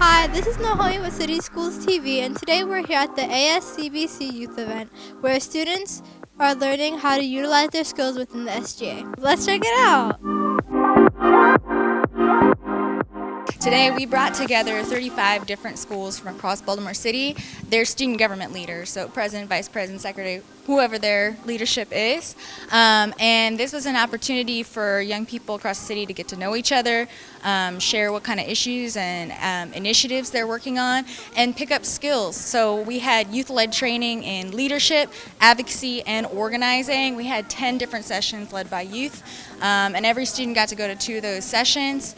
Hi, this is Nahomi with City Schools TV, and today we're here at the ASCBC youth event where students are learning how to utilize their skills within the SGA. Let's check it out! Today we brought together 35 different schools from across Baltimore City, their student government leaders, so president, vice president, secretary, whoever their leadership is. And this was an opportunity for young people across the city to get to know each other, share what kind of issues and initiatives they're working on, and pick up skills. So we had youth-led training in leadership, advocacy, and organizing. We had 10 different sessions led by youth, and every student got to go to 2 of those sessions.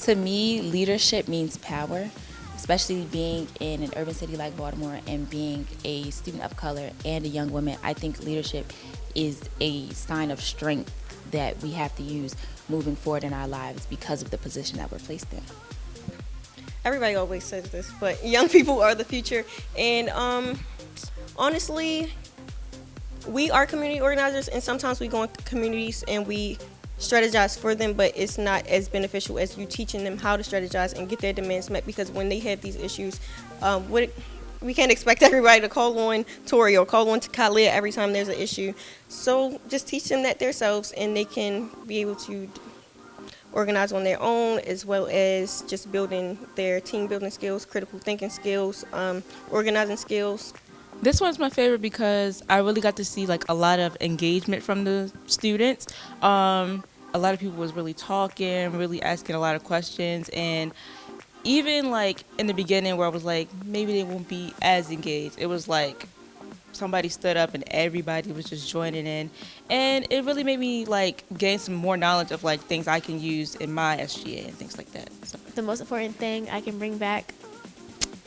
To me, leadership means power, especially being in an urban city like Baltimore and being a student of color and a young woman. I think leadership is a sign of strength that we have to use moving forward in our lives because of the position that we're placed in. Everybody always says this, but young people are the future. And honestly, we are community organizers, and sometimes we go into communities and we strategize for them, but it's not as beneficial as you teaching them how to strategize and get their demands met, because when they have these issues, we can't expect everybody to call on Tori or call on to Khalid every time there's an issue. So just teach them that themselves, and they can be able to organize on their own, as well as just building their team building skills, critical thinking skills, organizing skills. This one's my favorite because I really got to see like a lot of engagement from the students. A lot of people was really talking, really asking a lot of questions, and even like in the beginning where I was like, maybe they won't be as engaged, it was like somebody stood up and everybody was just joining in, and it really made me like gain some more knowledge of like things I can use in my SGA and things like that. So. The most important thing I can bring back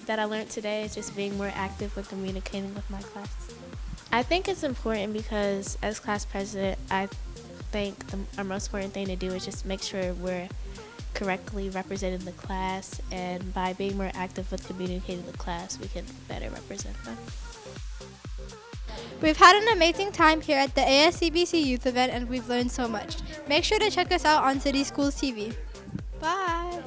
that I learned today is just being more active with communicating with my class. I think it's important because as class president, I think our most important thing to do is just make sure we're correctly representing the class, and by being more active with communicating the class, we can better represent them. We've had an amazing time here at the ASCBC youth event, and we've learned so much. Make sure to check us out on City Schools TV. Bye!